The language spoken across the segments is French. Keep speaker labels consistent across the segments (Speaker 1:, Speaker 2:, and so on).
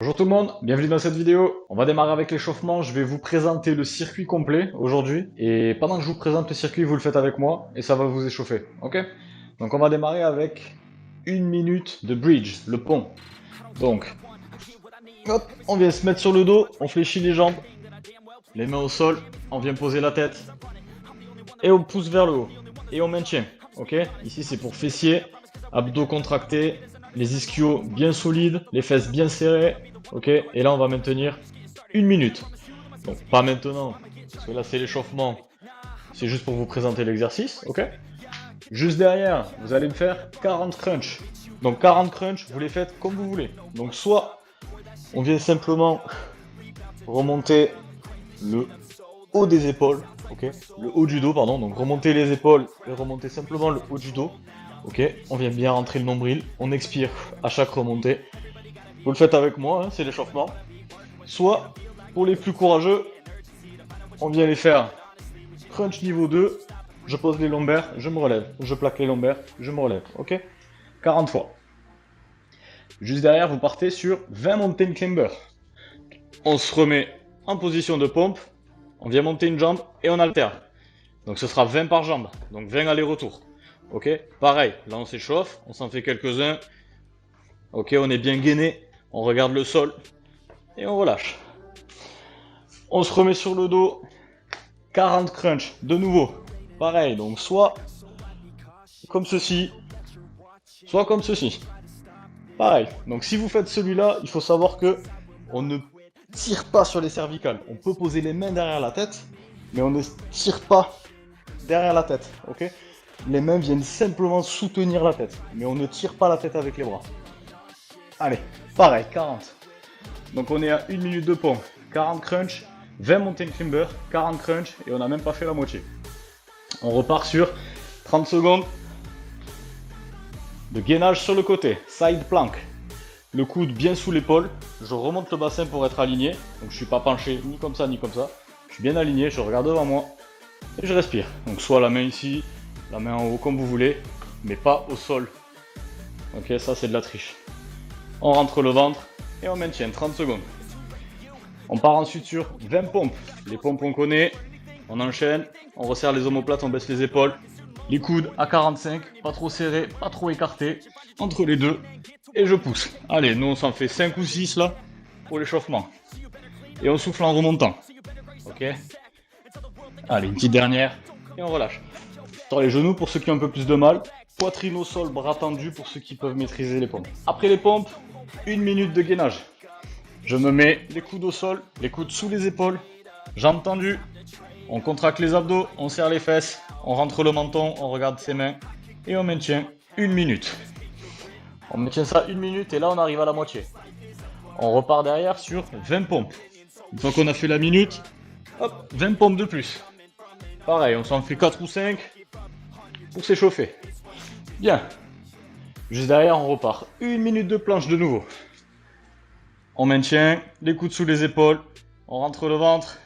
Speaker 1: Bonjour tout le monde, bienvenue dans cette vidéo. On va démarrer avec l'échauffement. Je vais vous présenter le circuit complet aujourd'hui. Et pendant que je vous présente le circuit, vous le faites avec moi et ça va vous échauffer. Ok? Donc on va démarrer avec 1 minute de bridge, le pont. Donc, hop, on vient se mettre sur le dos, on fléchit les jambes, les mains au sol, on vient poser la tête et on pousse vers le haut. Et on maintient. Ok? Ici c'est pour fessiers, abdos contractés, les ischios bien solides, les fesses bien serrées. Ok? Et là on va maintenir 1 minute. Donc pas maintenant, parce que là c'est l'échauffement. C'est juste pour vous présenter l'exercice. Ok? Juste derrière, vous allez me faire 40 crunch. Donc 40 crunch, vous les faites comme vous voulez. Donc soit on vient simplement remonter le haut des épaules, ok, le haut du dos, pardon, donc remonter les épaules et remonter simplement le haut du dos, ok, on vient bien rentrer le nombril, on expire à chaque remontée, vous le faites avec moi, hein, c'est l'échauffement, soit, pour les plus courageux, on vient les faire crunch niveau 2, je pose les lombaires, je me relève, je plaque les lombaires, je me relève, ok, 40 fois. Juste derrière, vous partez sur 20 mountain climber. On se remet en position de pompe, on vient monter une jambe et on alterne. Donc ce sera 20 par jambe, donc 20 allers-retours. Ok, pareil, là on s'échauffe, on s'en fait quelques-uns. Ok, on est bien gainé, on regarde le sol et on relâche. On se remet sur le dos, 40 crunch, de nouveau. Pareil, donc soit comme ceci, soit comme ceci. Pareil, donc si vous faites celui-là, il faut savoir que on ne tire pas sur les cervicales. On peut poser les mains derrière la tête, mais on ne tire pas derrière la tête, ok? Les mains viennent simplement soutenir la tête, mais on ne tire pas la tête avec les bras. Allez, pareil, 40. Donc on est à 1 minute de pompe, 40 crunch, 20 mountain climber, 40 crunch, et on n'a même pas fait la moitié. On repart sur 30 secondes de gainage sur le côté, side plank. Le coude bien sous l'épaule, je remonte le bassin pour être aligné, donc je suis pas penché ni comme ça ni comme ça. Je suis bien aligné, je regarde devant moi, et je respire. Donc soit la main ici, la main en haut comme vous voulez, mais pas au sol. Ok, ça c'est de la triche. On rentre le ventre et on maintient 30 secondes. On part ensuite sur 20 pompes. Les pompes on connaît, on enchaîne, on resserre les omoplates, on baisse les épaules. Les coudes à 45, pas trop serrés, pas trop écartés, entre les deux, et je pousse. Allez, nous on s'en fait 5 ou 6 là, pour l'échauffement. Et on souffle en remontant. Ok. Allez, une petite dernière, et on relâche. Sur les genoux pour ceux qui ont un peu plus de mal. Poitrine au sol, bras tendus pour ceux qui peuvent maîtriser les pompes. Après les pompes, 1 minute de gainage. Je me mets les coudes au sol, les coudes sous les épaules, jambes tendues. On contracte les abdos, on serre les fesses, on rentre le menton, on regarde ses mains et on maintient 1 minute. On maintient ça 1 minute et là on arrive à la moitié. On repart derrière sur 20 pompes. Une fois qu'on a fait la minute, hop, 20 pompes de plus. Pareil, on s'en fait 4 ou 5 pour s'échauffer. Bien. Juste derrière, on repart. 1 minute de planche de nouveau. On maintient les coudes sous les épaules, on rentre le ventre,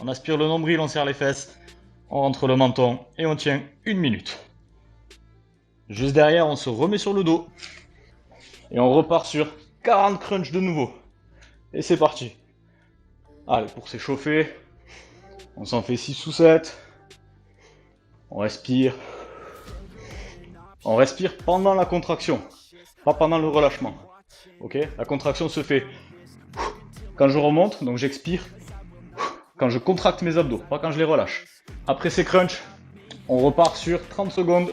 Speaker 1: on aspire le nombril, on serre les fesses, on rentre le menton et on tient 1 minute. Juste derrière, on se remet sur le dos et on repart sur 40 crunch de nouveau. Et c'est parti. Allez, pour s'échauffer, on s'en fait 6 ou 7. On respire. On respire pendant la contraction, pas pendant le relâchement. Ok? La contraction se fait quand je remonte, donc j'expire. Quand je contracte mes abdos, pas quand je les relâche. Après ces crunchs, on repart sur 30 secondes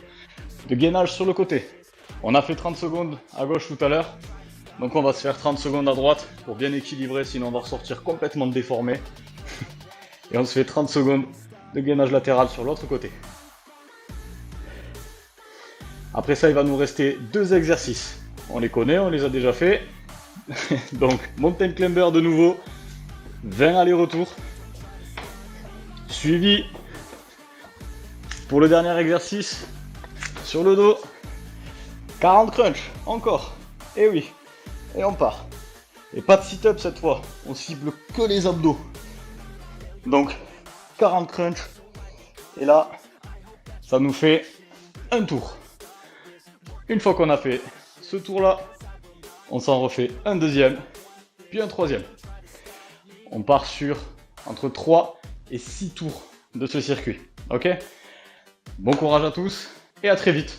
Speaker 1: de gainage sur le côté. On a fait 30 secondes à gauche tout à l'heure, donc on va se faire 30 secondes à droite pour bien équilibrer, sinon on va ressortir complètement déformé. Et on se fait 30 secondes de gainage latéral sur l'autre côté. Après ça, il va nous rester 2 exercices. On les connaît, on les a déjà fait. Donc, mountain climber de nouveau, 20 allers-retours. Suivi pour le dernier exercice sur le dos, 40 crunch, encore. Et oui, et on part. Et pas de sit-up cette fois, on cible que les abdos. Donc 40 crunch, et là, ça nous fait un tour. Une fois qu'on a fait ce tour-là, on s'en refait un deuxième. puis un troisième. On part sur entre 3 et 6 tours de ce circuit. Ok? Bon courage à tous et à très vite.